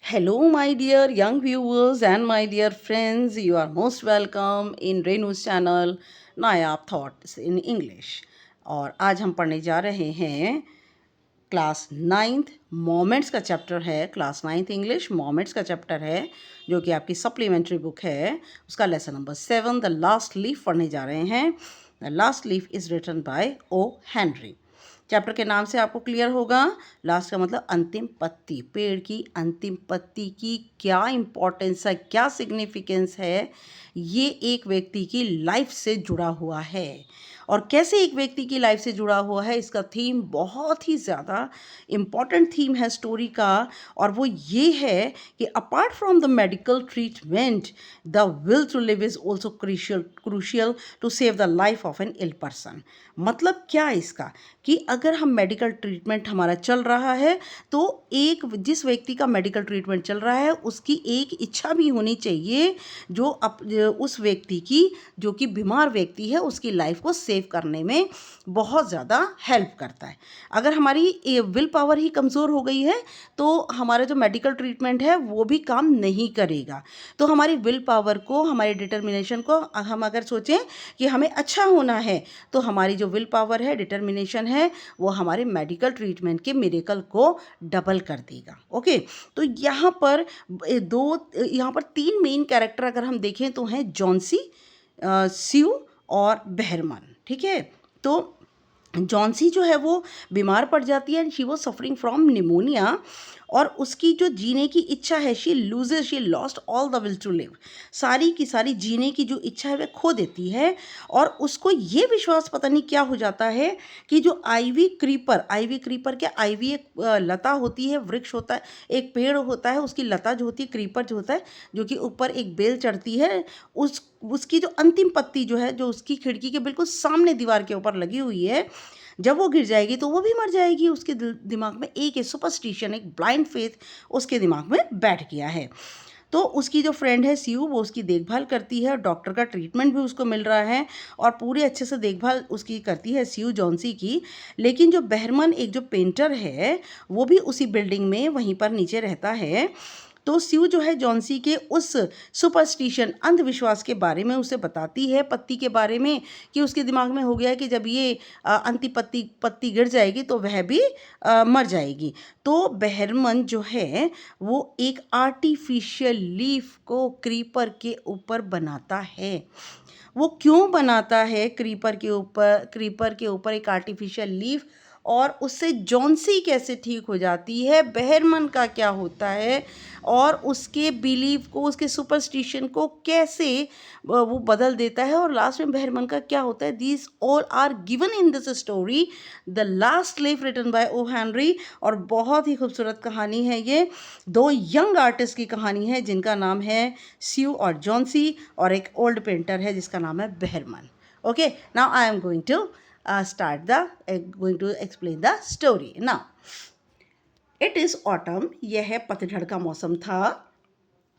Hello, my dear young viewers and my dear friends. You are most welcome in Renu's channel Nayab thoughts in English. और आज हम पढ़ने जा रहे हैं क्लास नाइन्थ मोमेंट्स का चैप्टर है। क्लास नाइन्थ इंग्लिश मोमेंट्स का चैप्टर है जो कि आपकी सप्लीमेंट्री बुक है। उसका lesson number 7 the last leaf पढ़ने जा रहे हैं। The last leaf is written by O Henry. Chapter के नाम से आपको क्लियर होगा, लास्ट का मतलब अंतिम पत्ती, पेड़ की अंतिम पत्ती की क्या इम्पोर्टेंस है, क्या सिग्निफिकेंस है, ये एक व्यक्ति की लाइफ से जुड़ा हुआ है। और कैसे एक व्यक्ति की लाइफ से जुड़ा हुआ है, इसका थीम बहुत ही ज़्यादा इम्पॉर्टेंट थीम है स्टोरी का। और वो ये है कि apart from the medical treatment the will to live is also crucial to save the life of an ill person. मतलब क्या इसका कि अगर हम मेडिकल ट्रीटमेंट हमारा चल रहा है तो एक जिस व्यक्ति का मेडिकल ट्रीटमेंट चल रहा है उसकी एक इच्छा भी होनी चाहिए जो उस व्यक्ति की, जो कि बीमार व्यक्ति है, उसकी लाइफ को सेव करने में बहुत ज़्यादा हेल्प करता है। अगर हमारी विल पावर ही कमज़ोर हो गई है तो हमारा जो मेडिकल ट्रीटमेंट है वो भी काम नहीं करेगा। तो हमारी विल पावर को, हमारी डिटर्मिनेशन को, हम अगर सोचें कि हमें अच्छा होना है तो हमारी जो विल पावर है, डिटर्मिनेशन है, वो हमारे मेडिकल ट्रीटमेंट के मिरेकल को डबल कर देगा। ओके, तो यहाँ पर यहाँ पर तीन मेन कैरेक्टर अगर हम देखें तो हैं जॉन्सी, स्यू और बहरमन। ठीक है, तो जॉन्सी जो है वो बीमार पड़ जाती है and she was suffering from pneumonia. और उसकी जो जीने की इच्छा है, she lost all the will to live, सारी की सारी जीने की जो इच्छा है वह खो देती है। और उसको ये विश्वास पता नहीं क्या हो जाता है कि जो आईवी क्रीपर क्या, आईवी एक लता होती है, वृक्ष होता है, एक पेड़ होता है, उसकी लता जो होती है, क्रीपर जो होता है, जो कि ऊपर एक बेल चढ़ती है, उसकी जो अंतिम पत्ती जो है, जो उसकी खिड़की के बिल्कुल सामने दीवार के ऊपर लगी हुई है, जब वो गिर जाएगी तो वो भी मर जाएगी। उसके दिमाग में एक सुपरस्टिशन, एक ब्लाइंड फेथ उसके दिमाग में बैठ गया है। तो उसकी जो फ्रेंड है स्यू, वो उसकी देखभाल करती है, डॉक्टर का ट्रीटमेंट भी उसको मिल रहा है और पूरे अच्छे से देखभाल उसकी करती है स्यू जॉन्सी की। लेकिन जो बहरमन, एक जो पेंटर है, वो भी उसी बिल्डिंग में वहीं पर नीचे रहता है। तो स्यू जो है जॉन्सी के उस सुपरस्टिशन, अंधविश्वास के बारे में उसे बताती है, पत्ती के बारे में, कि उसके दिमाग में हो गया है कि जब ये अंतिम पत्ती गिर जाएगी तो वह भी मर जाएगी। तो बहरमन जो है वो एक आर्टिफिशियल लीफ को क्रीपर के ऊपर बनाता है। वो क्यों बनाता है क्रीपर के ऊपर एक आर्टिफिशियल लीफ, और उससे जॉन्सी कैसे ठीक हो जाती है, बहरमन का क्या होता है, और उसके बिलीव को, उसके सुपरस्टिशन को कैसे वो बदल देता है, और लास्ट में बहरमन का क्या होता है, these all are given in this story the last leaf written by O Henry. और बहुत ही खूबसूरत कहानी है ये, दो यंग आर्टिस्ट की कहानी है जिनका नाम है स्यू और जॉन्सी, और एक ओल्ड पेंटर है जिसका नाम है Behrman. Okay, now I am going to going to explain the story now. It is autumn, यह है पतझड़ का मौसम था।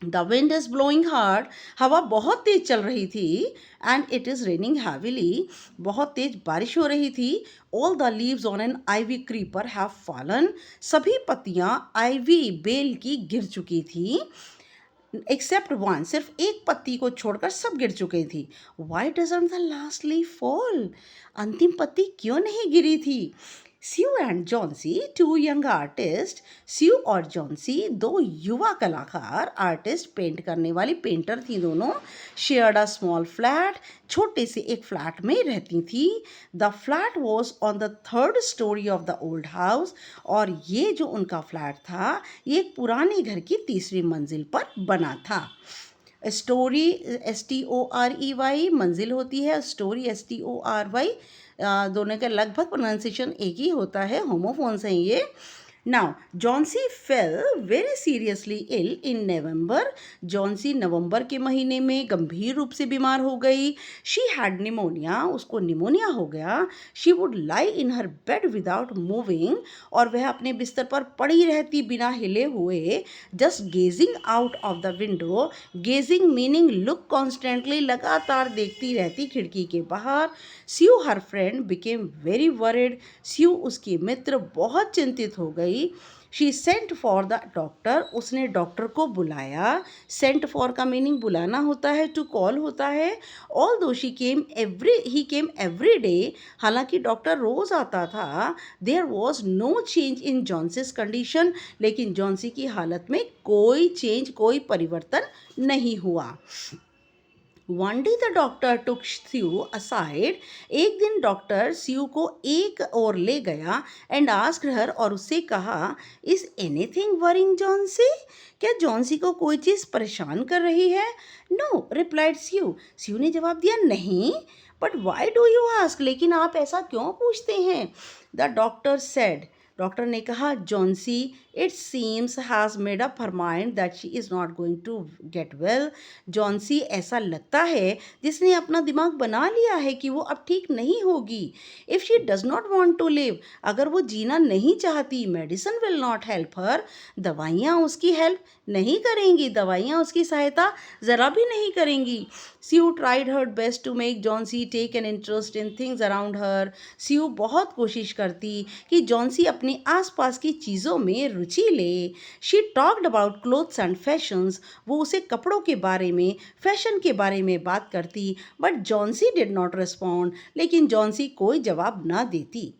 The wind is blowing hard, हवा बहुत तेज चल रही थी। And it is raining heavily, बहुत तेज बारिश हो रही थी। All the leaves on an ivy creeper have fallen, सभी पत्तियां आईवी बेल की गिर चुकी थी। एक्सेप्ट वन, सिर्फ एक पत्ती को छोड़कर सब गिर चुके थी। Why doesn't the last leaf fall, अंतिम पत्ती क्यों नहीं गिरी थी। Sue and Johnsy, two young artist, Sue और जॉन्सी दो युवा कलाकार, आर्टिस्ट पेंट करने वाली पेंटर थी दोनों। शेयर्ड अ स्मॉल फ्लैट, छोटे से एक फ्लैट में रहती थी। The flat was on the third story of the old house, और ये जो उनका फ्लैट था ये एक पुराने घर की तीसरी मंजिल पर बना था। स्टोरी STOREY मंजिल होती है, स्टोरी STORY, दोनों का लगभग प्रोनाउंसिएशन एक ही होता है, होमोफोन्स हैं ये। Now Johnsy fell very seriously ill in November, Johnsy नवंबर के महीने में गंभीर रूप से बीमार हो गई। शी हैड निमोनिया, उसको निमोनिया हो गया। She would lie in her bed without moving, और वह अपने बिस्तर पर पड़ी रहती बिना हिले हुए। Just gazing out of the window, gazing meaning look constantly, लगातार देखती रहती खिड़की के बाहर। Sue her friend became very worried, Sue उसकी मित्र बहुत चिंतित हो गई। She sent for the doctor, उसने डॉक्टर को बुलाया। सेंट फॉर का मीनिंग बुलाना होता है, टू कॉल होता है। Although he came every day, हालांकि डॉक्टर रोज आता था। There was no change in Johnsy's condition, लेकिन जॉन्सी की हालत में कोई चेंज, कोई परिवर्तन नहीं हुआ। One day the doctor took Sue aside, एक दिन डॉक्टर स्यू को एक और ले गया एंड आस्क्ड हर, और उससे कहा, इज एनीथिंग वरिंग जॉन्सी, क्या जॉन्सी को कोई चीज़ परेशान कर रही है? नो रिप्लाइड स्यू, स्यू ने जवाब दिया, नहीं। But why do you ask, लेकिन आप ऐसा क्यों पूछते हैं? द डॉक्टर सेड, डॉक्टर ने कहा, Johnsy it seems has made up her mind that she is not going to get well, Johnsy ऐसा लगता है जिसने अपना दिमाग बना लिया है कि वो अब ठीक नहीं होगी। If she does not want to live, अगर वो जीना नहीं चाहती, medicine will not help her, दवाइयाँ उसकी हेल्प नहीं करेंगी, दवाइयाँ उसकी सहायता ज़रा भी नहीं करेंगी। Sue tried her best to make Johnsy take an interest in things around her, Sue बहुत कोशिश करती कि जॉन्सी अपने आसपास की चीज़ों में रुचि ले। She talked about clothes and fashions, वो उसे कपड़ों के बारे में, फैशन के बारे में बात करती। But Johnsy did not respond, लेकिन जॉन्सी कोई जवाब ना देती।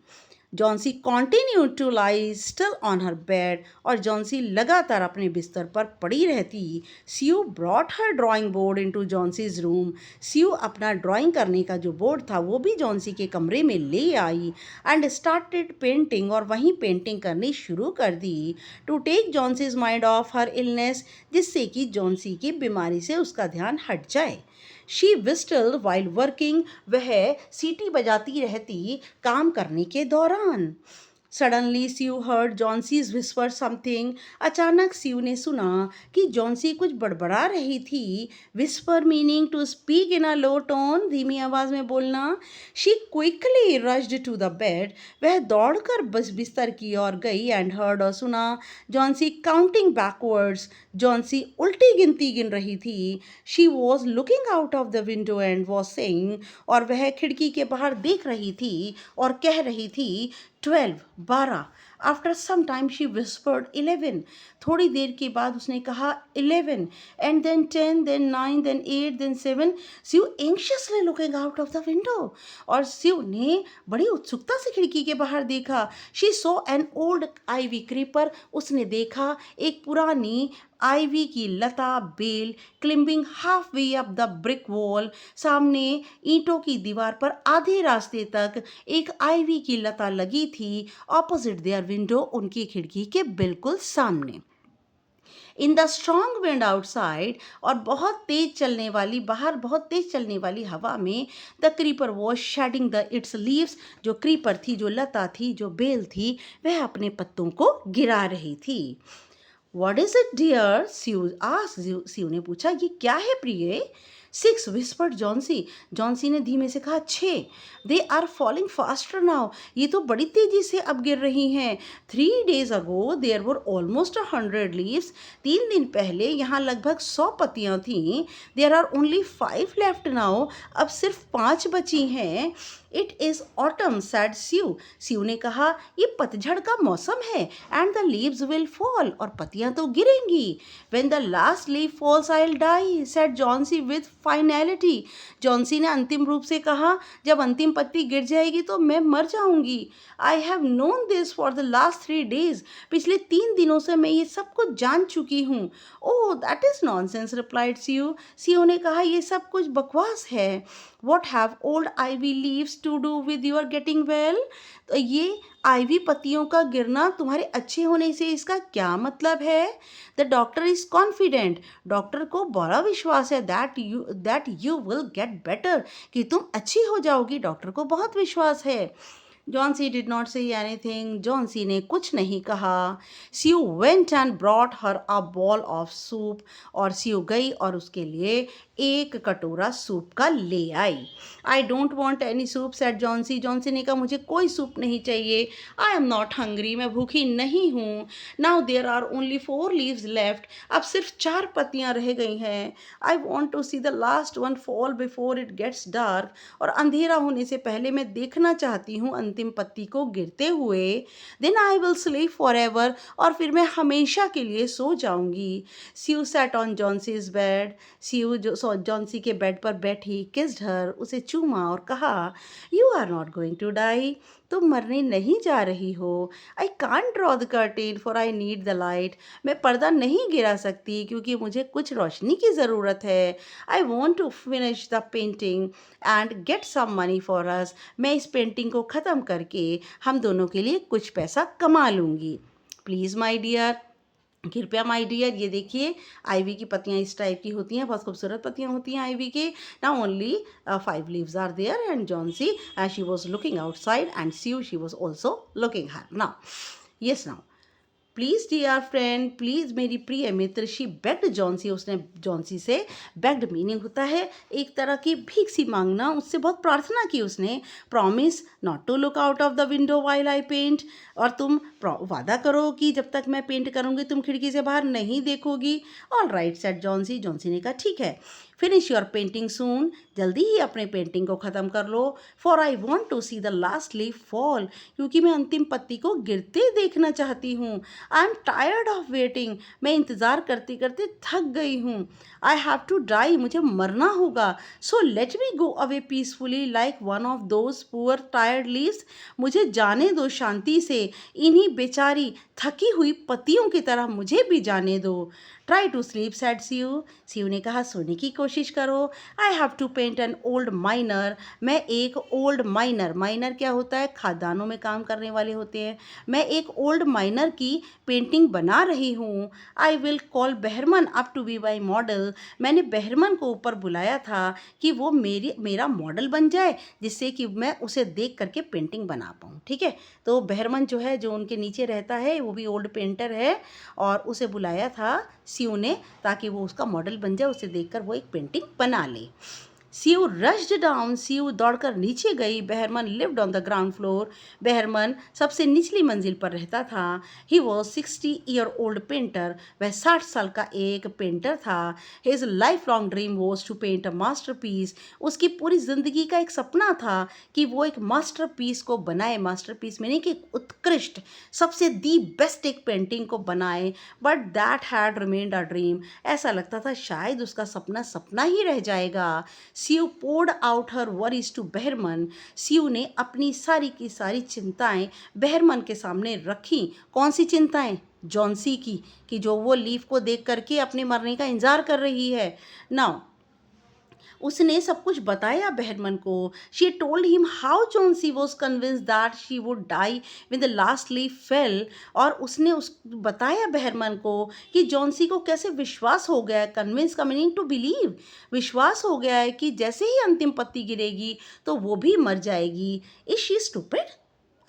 Johnsy continue to lie still on her bed, और जॉन्सी लगातार अपने बिस्तर पर पड़ी रहती। Sue brought her drawing board into Johnsy's room, Sue अपना ड्राइंग करने का जो बोर्ड था वो भी जॉन्सी के कमरे में ले आई एंड स्टार्टेड पेंटिंग, और वहीं पेंटिंग करनी शुरू कर दी, to take Johnsy's mind off her illness, जिससे कि जॉन्सी की बीमारी से उसका ध्यान हट जाए। शी विस्टल वाइल वर्किंग, वह सीटी बजाती रहती काम करने के दौरान। सडनली स्यू हर्ड जॉन्सीज विस्पर समथिंग, अचानक स्यू ने सुना कि जॉन्सी कुछ बड़बड़ा रही थी। Whisper meaning to speak in a low tone, धीमी आवाज में बोलना। She quickly rushed to the bed, वह दौड़कर बस बिस्तर की ओर गई एंड हर्ड, और सुना जॉन्सी काउंटिंग बैकवर्ड्स, जॉन्सी उल्टी गिनती गिन रही थी। She was looking out of the window and was saying, और वह खिड़की के बाहर देख रही थी और कह रही थी, 12, 12। After some time she whispered 11, थोड़ी देर के बाद उसने कहा 11, and then 10, then 9, then 8, then 7। Sue anxiously looking out of the window, और स्यू ने बड़ी उत्सुकता से खिड़की के बाहर देखा। She saw an old ivy creeper, उसने देखा एक पुरानी आईवी की लता, बेल, climbing halfway up the brick wall, सामने ईंटों की दीवार पर आधे रास्ते तक एक आईवी की लता लगी थी, ऑपोजिट देयर विंडो, उनकी खिड़की के बिल्कुल सामने। In the strong wind outside, और बहुत तेज चलने वाली, बाहर बहुत तेज चलने वाली हवा में, the creeper was shedding the it's leaves, जो क्रीपर थी, जो लता थी, जो बेल थी, वह अपने पत्तों को गिरा रही थी। What is it, dear? Sue asked, स्यू ने पूछा, ये क्या है प्रिय? 6, whispered जॉन्सी, जॉन्सी ने धीमे से कहा, 6। They are falling faster now, ये तो बड़ी तेजी से अब गिर रही हैं। 3 days ago there were almost 100 leaves, 3 दिन पहले यहाँ लगभग 100 पत्तियाँ थीं। There are only 5 left now, अब सिर्फ 5 बची हैं। It is autumn, said Sue, Sue ने कहा, ये पतझड़ का मौसम है, and the leaves will fall, और पत्तियां तो गिरेंगी। When the last leaf falls I will die, said Johnsy with finality, Johnsy ने अंतिम रूप से कहा, जब अंतिम पत्ती गिर जाएगी तो मैं मर जाऊंगी। I have known this for the last 3 days, पिछले 3 दिनों से मैं ये सब कुछ जान चुकी हूँ। Oh that is nonsense, replied Sue, Sue ने कहा, ये सब कुछ बकवास है। What have old ivy leaves to do with your getting well? तो ये आईवी पत्तियों का गिरना तुम्हारे अच्छे होने से इसका क्या मतलब है? The doctor is confident, doctor को बड़ा विश्वास है that you will get better, कि तुम अच्छी हो जाओगी, डॉक्टर को बहुत विश्वास है। Johnsy did not say anything, Johnsy ने कुछ नहीं कहा। Sue went and brought her a bowl of soup, और स्यू गई और उसके लिए एक कटोरा सूप का ले आई। I don't want any soup, said Johnsy, Johnsy ने कहा, मुझे कोई सूप नहीं चाहिए। आई एम नॉट हंग्री, मैं भूखी नहीं हूँ। Now there are only 4 leaves left, अब सिर्फ 4 पत्तियाँ रह गई हैं। I want to see the last one fall before it gets dark, और अंधेरा होने से पहले मैं देखना चाहती हूँ अंतिम पत्ती को गिरते हुए, then I will sleep forever, और फिर मैं हमेशा के लिए सो जाऊंगी। Sue sat on Johnsy's bed, Sue जो जॉन्सी के बेड पर बैठी, किस्ड हर, उसे चूमा और कहा, you are not going to die, तुम मरने नहीं जा रही हो। I can't draw the curtain for I need the light, मैं पर्दा नहीं गिरा सकती क्योंकि मुझे कुछ रोशनी की ज़रूरत है। I want to finish the painting and get some money for us, मैं इस पेंटिंग को ख़त्म करके हम दोनों के लिए कुछ पैसा कमा लूँगी। प्लीज़ माई डियर, कृपया माय डियर, ये देखिए आईवी की पत्तियाँ इस टाइप की होती हैं, बहुत खूबसूरत पत्तियाँ होती हैं आईवी के। Now only 5 leaves are there and Johnsy she was looking outside and she was also looking her. Now yes, now please dear friend, please मेरी प्रिय मित्र, शी बेग्ड जॉन्सी, उसने जॉन्सी से, बेग्ड मीनिंग होता है एक तरह की भीख सी मांगना, उससे बहुत प्रार्थना की उसने। Promise not to look out of the window while I paint, और तुम वादा करो कि जब तक मैं पेंट करूँगी तुम खिड़की से बाहर नहीं देखोगी। All right said Johnsy, Johnsy ने कहा ठीक है। फिनिश योर पेंटिंग सून, जल्दी ही अपने पेंटिंग को ख़त्म कर लो। For I want to see the last leaf fall, क्योंकि मैं अंतिम पत्ती को गिरते देखना चाहती हूँ। I am tired of waiting, मैं इंतज़ार करते करते थक गई हूँ। आई हैव टू डाई, मुझे मरना होगा। So let me go away peacefully like one of those poor tired leaves, मुझे जाने दो शांति से, इन्हीं बेचारी थकी हुई पत्तियों की तरह मुझे भी जाने दो। Try to sleep said Sue, Sue ने कहा सोने की कोशिश करो। I have to paint an old miner, मैं एक ओल्ड माइनर, माइनर क्या होता है, खादानों में काम करने वाले होते हैं, मैं एक ओल्ड माइनर की पेंटिंग बना रही हूँ। I will call Behrman up to be my model, मैंने बहरमन को ऊपर बुलाया था कि वो मेरा मॉडल बन जाए, जिससे कि मैं उसे देख करके पेंटिंग बना पाऊँ। ठीक है, तो बहरमन जो है, जो उनके नीचे रहता है, वो भी ओल्ड पेंटर है, और उसे बुलाया था सीयू ने ताकि वो उसका मॉडल बन जाए, उसे देखकर वो एक पेंटिंग बना ले। सीयू रश्ड डाउन, सीयू दौड़कर नीचे गई। Behrman lived on the ground floor, Behrman सबसे निचली मंजिल पर रहता था। He was 60-year old painter, वह 60 साल का एक पेंटर था। His life long dream was to paint a masterpiece, उसकी पूरी जिंदगी का एक सपना था कि वो एक मास्टर पीस को बनाए। मास्टर पीस मैंने कि उत्कृष्ट, सबसे दी बेस्ट एक पेंटिंग को बनाए। But that had remained a dream, ऐसा लगता था शायद उसका सपना सपना ही रह जाएगा। Sue poured out her worries to Behrman, Sue ने अपनी सारी की सारी चिंताएं बहरमन के सामने रखी। कौन सी चिंताएं, जॉन्सी की, कि जो वो लीफ को देख करके अपने मरने का इंतजार कर रही है। नाउ उसने सब कुछ बताया बहरमन को। She told him how Johnsy was convince that she would die when the last leaf fell, और उसने बताया बहरमन को कि जॉन्सी को कैसे विश्वास हो गया है। कन्विंस का मीनिंग टू बिलीव, विश्वास हो गया है कि जैसे ही अंतिम पत्ती गिरेगी तो वो भी मर जाएगी। Is she stupid,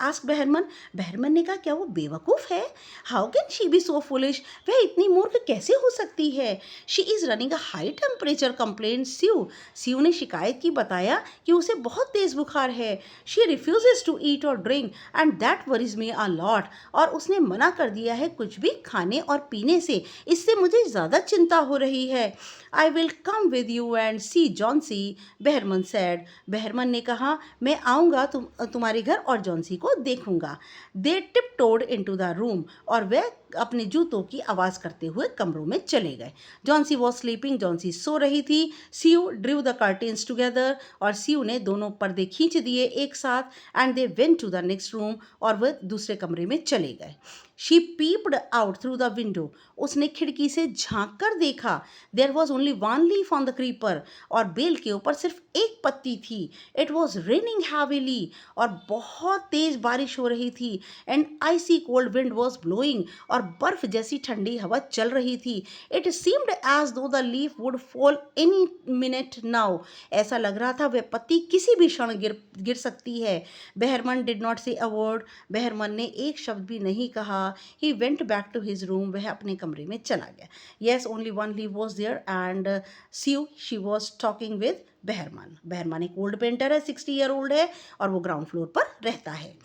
ask Behrman, Behrman ने कहा क्या वो बेवकूफ़ है। How can she be so foolish, वह इतनी मूर्ख कैसे हो सकती है। She is running a high temperature complained Sue, Sue ने शिकायत की, बताया कि उसे बहुत तेज़ बुखार है। शी रिफ्यूजेज टू ईट और drink and that worries me a lot, और उसने मना कर दिया है कुछ भी खाने और पीने से, इससे मुझे ज़्यादा चिंता हो रही है। I will come with you and see Johnsy, Behrman said, Behrman ने कहा मैं आऊँगा तुम्हारे घर और जॉन्सी को देखूंगा। They tiptoed into the room, और वे अपने जूतों की आवाज़ करते हुए कमरों में चले गए। जॉन्सी वॉज स्लीपिंग, जॉन्सी सो रही थी। Sue drew the curtains together, और सीयू ने दोनों पर्दे खींच दिए एक साथ। And they went to the next room, और वह दूसरे कमरे में चले गए। She peeped out through the window, उसने खिड़की से झांक कर देखा। There was only one leaf on the creeper, और बेल के ऊपर सिर्फ एक पत्ती थी। इट वॉज रेनिंग हैवीली, और बहुत तेज बारिश हो रही थी। And icy cold wind was blowing, और बर्फ जैसी ठंडी हवा चल रही थी। It seemed as though the leaf would fall any minute now, ऐसा लग रहा था वह पत्ती किसी भी क्षण गिर सकती है। बहरमन डिड नॉट से अ वर्ड, बहरमन ने एक शब्द भी नहीं कहा। He went back to his room, वह अपने कमरे में चला गया। Yes, only one leaf was there and Sue she was talking with Behrman. Behrman एक ओल्ड पेंटर है, 60 ईयर ओल्ड है, और वो ग्राउंड फ्लोर पर रहता है।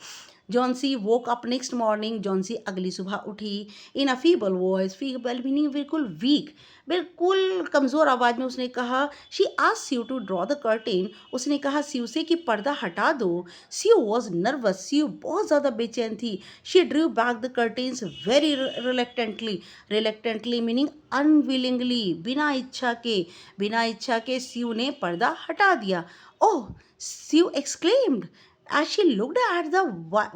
Johnsy woke up next morning, Johnsy अगली सुबह उठी in a feeble voice, feeble meaning बिल्कुल वीक, बिल्कुल कमज़ोर आवाज़ में उसने कहा, she asks you to draw the curtain, उसने कहा स्यू से कि पर्दा हटा दो। स्यू वॉज नर्वस, स्यू बहुत ज़्यादा बेचैन थी। She Drew back the curtains very reluctantly, reluctantly meaning unwillingly, बिना इच्छा के स्यू ने पर्दा हटा दिया। ओह, स्यू exclaimed as she looked at the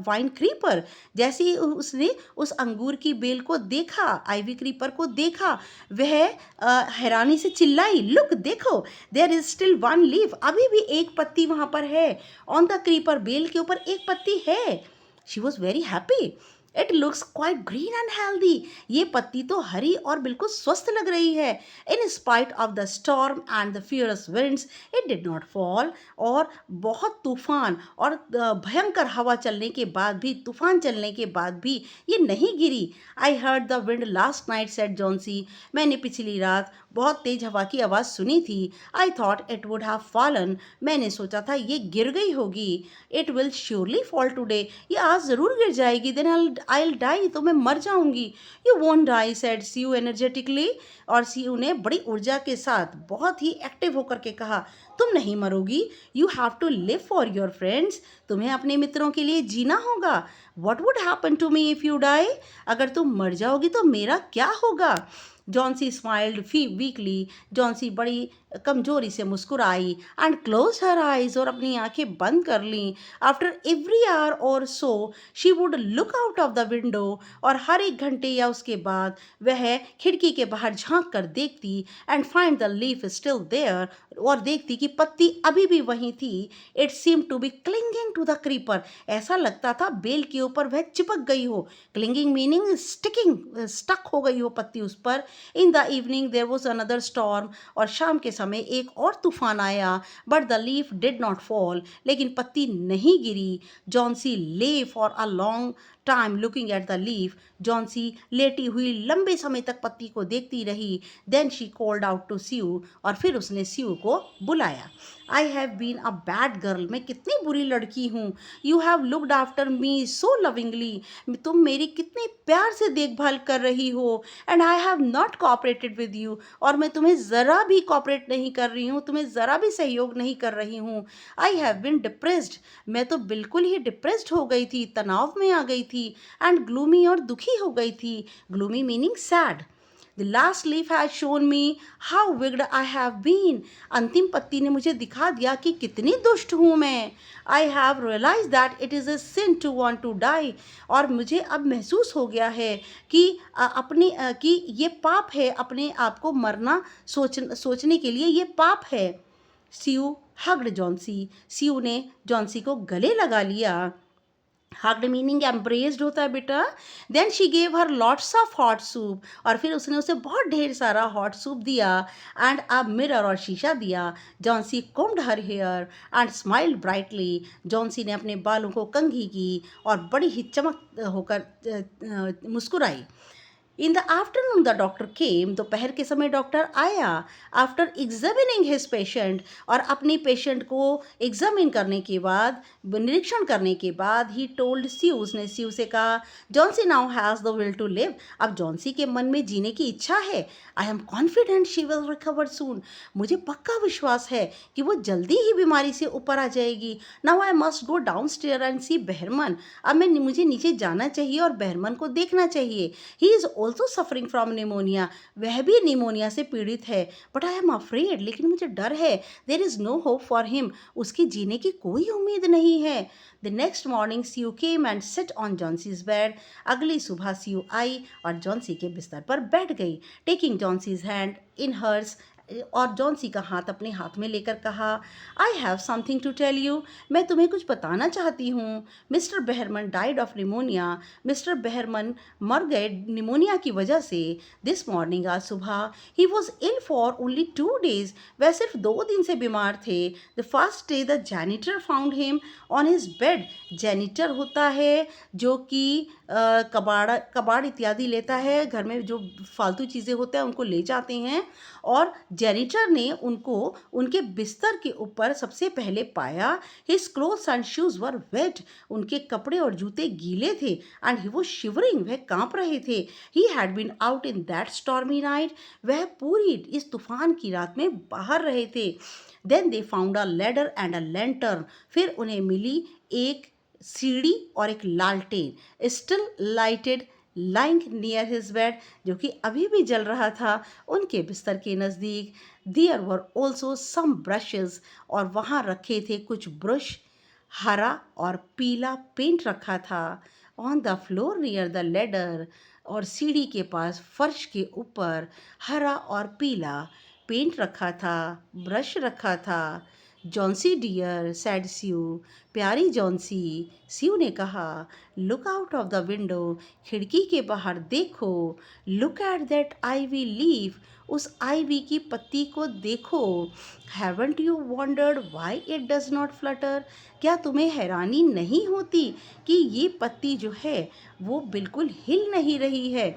vine creeper, जैसे ही उसने उस अंगूर की बेल को देखा, आइवी क्रीपर को देखा, वह हैरानी से चिल्लाई, लुक देखो, there is still one leaf, अभी भी एक पत्ती वहाँ पर है, ऑन द क्रीपर, बेल के ऊपर एक पत्ती है। She was very happy, it looks quite green and healthy, ये पत्ती तो हरी और बिल्कुल स्वस्थ लग रही है। In spite of the storm and the fierce winds it did not fall, और बहुत तूफान और भयंकर हवा चलने के बाद भी, तूफान चलने के बाद भी ये नहीं गिरी। I heard the wind last night said Johnsy, मैंने पिछली रात बहुत तेज हवा की आवाज़ सुनी थी। I thought it would have fallen, मैंने सोचा था ये गिर गई होगी। It will surely fall today, ये आज ज़रूर गिर जाएगी। देन आई विल डाई, तो मैं मर जाऊंगी। You won't die said Sue energetically, और सीयू ने बड़ी ऊर्जा के साथ बहुत ही एक्टिव होकर के कहा, तुम नहीं मरोगी। You have to live for your friends, तुम्हें अपने मित्रों के लिए जीना होगा। What would happen to me if you die, अगर तुम मर जाओगी तो मेरा क्या होगा। जॉन्सी स्माइल्ड वीकली, जॉन्सी बड़ी कमजोरी से मुस्कुराई, एंड क्लोज हर आइज, और अपनी आंखें बंद कर लीं। आफ्टर एवरी आवर और so she would look out of the window, और हर एक घंटे या उसके बाद वह खिड़की के बाहर झांक कर देखती, and find the leaf still there, और देखती कि पत्ती अभी भी वहीं थी। It seem to be clinging to the creeper, ऐसा लगता था बेल के ऊपर वह चिपक गई हो। क्लिंगिंग मीनिंग स्टिकिंग, स्टक हो गई हो पत्ती उस पर। In the evening there was another storm, और शाम के समय एक और तूफान आया। But the leaf did not fall, लेकिन पत्ती नहीं गिरी। Johnsy lay for a long time looking at the leaf, Johnsy लेटी हुई लंबे समय तक पत्ती को देखती रही। Then she called out to Sue, और फिर उसने स्यू को बुलाया। I have been a bad girl, मैं कितनी बुरी लड़की हूँ। You have looked after me so lovingly, तुम मेरी कितने प्यार से देखभाल कर रही हो। And I have not cooperated with you, और मैं तुम्हें ज़रा भी कोऑपरेट नहीं कर रही हूँ, तुम्हें ज़रा भी सहयोग नहीं कर रही हूँ। आई हैव बीन डिप्रेस्ड, मैं तो बिल्कुल ही डिप्रेस्ड हो गई थी, तनाव में आ गई थी। एंड ग्लूमी, और दुखी हो गई थी। Gloomy meaning sad. The last leaf has shown me how wicked I have been, अंतिम पत्ती ने मुझे दिखा दिया कि कितनी दुष्ट हूँ मैं। I have realise that it is a sin to want to die, और मुझे अब महसूस हो गया है कि कि ये पाप है, अपने आप को मरना सोचने के लिए ये पाप है। सीयू हग्ड जॉन्सी, सीयू ने जॉन्सी को गले लगा लिया। हग्ड मीनिंग एम्ब्रेस्ड होता है बेटा। Then she gave her lots of hot soup, और फिर उसने उसे बहुत ढेर सारा हॉट सूप दिया। एंड अ मिरर, और शीशा दिया। Johnsy combed her hair and smiled brightly, Johnsy ने अपने बालों को कंघी की और बड़ी ही चमक होकर मुस्कुराई। In the afternoon the doctor came, दोपहर के समय डॉक्टर आया। आफ्टर एग्जामिनिंग हिज पेशेंट, और अपनी पेशेंट को एग्जामिन करने के बाद, निरीक्षण करने के बाद, ही टोल्ड स्यू, उसने स्यू से कहा, Johnsy now has the will to live, अब जॉन्सी के मन में जीने की इच्छा है। I am confident she will recover soon, मुझे पक्का विश्वास है कि वो जल्दी ही बीमारी से ऊपर आ जाएगी। Now I must go down stair and see Behrman, अब मुझे नीचे जाना चाहिए और बहरमन को देखना चाहिए। He is also suffering from pneumonia, वह भी निमोनिया से पीड़ित है। बट आई एम अफ्रेड, लेकिन मुझे डर है। There is no hope for him, उसकी जीने की कोई उम्मीद नहीं है। The next morning Sue came and sit on Johnsy's bed, अगली सुबह सीयू आई और जॉन्सी के बिस्तर पर बैठ गई। Taking Johnsy's hand in hers, और जॉन्सी का हाथ अपने हाथ में लेकर कहा, I have something to tell you, मैं तुम्हें कुछ बताना चाहती हूँ। Mister Behrman died of pneumonia, mister Behrman मर गए निमोनिया की वजह से। दिस मॉर्निंग, आज सुबह, he was ill for only 2 days, वह सिर्फ 2 दिन से बीमार थे। The first day the janitor found him on his bed, janitor होता है जो कि कबाड़ इत्यादि लेता है, घर में जो फालतू चीज़ें होते हैं उनको ले जाते हैं, और जेनिटर ने उनको उनके बिस्तर के ऊपर सबसे पहले पाया। His clothes and shoes were wait, उनके कपड़े और जूते गीले थे। एंड ही वाज शिवरिंग, वह कांप रहे थे। He had been out in that stormy night, वह पूरी इस तूफान की रात में बाहर रहे थे। Then they found a ladder and a lantern, फिर उन्हें मिली एक सीढ़ी और एक लालटेन, still lighted, lying near his bed, जो कि अभी भी जल रहा था उनके बिस्तर के नज़दीक। There were also some brushes, और वहाँ रखे थे कुछ ब्रश, हरा और पीला पेंट रखा था। On the floor near the ladder, और सीढ़ी के पास फर्श के ऊपर हरा और पीला पेंट रखा था, ब्रश रखा था। जॉन्सी डियर सैड स्यू, प्यारी जॉन्सी, स्यू ने कहा। Look out of the window, खिड़की के बाहर देखो। Look at that ivy leaf, उस आईवी की पत्ती को देखो। Haven't you wondered why it does not flutter, क्या तुम्हें हैरानी नहीं होती कि ये पत्ती जो है वो बिल्कुल हिल नहीं रही है।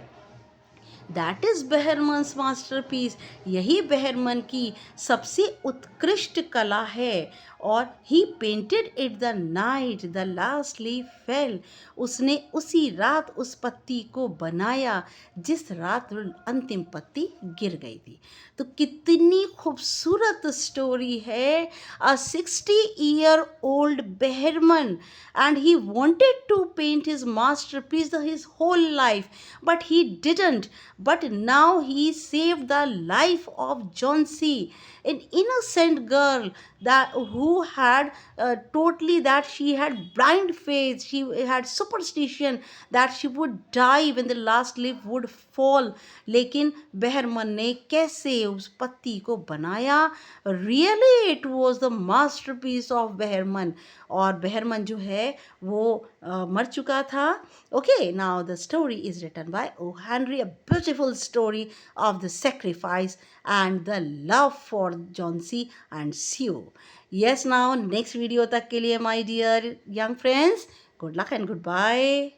दैट इज़ बेहरमन्स मास्टरपीस, यही बेहरमन की सबसे उत्कृष्ट कला है। और he painted it the night the last leaf fell, उसने उसी रात उस पत्ती को बनाया जिस रात अंतिम पत्ती गिर गई थी। तो कितनी खूबसूरत स्टोरी है। अ 60-year-old Behrman, and he wanted to paint his masterpiece his whole life, but he didn't. But now he saved the life of Johnsy, an innocent girl that who had totally, that she had blind faith, she had superstition that she would die when the last leaf would fall. लेकिन Behrman ने कैसे उस पत्ती को बनाया। Really it was the masterpiece of Behrman. और Behrman जो है वो मर चुका था। Okay, now the story is written by O Henry, a beautiful story of the sacrifice and the love for Johnsy and Sue. Yes, now next video तक के लिए my dear young friends, good luck and good bye.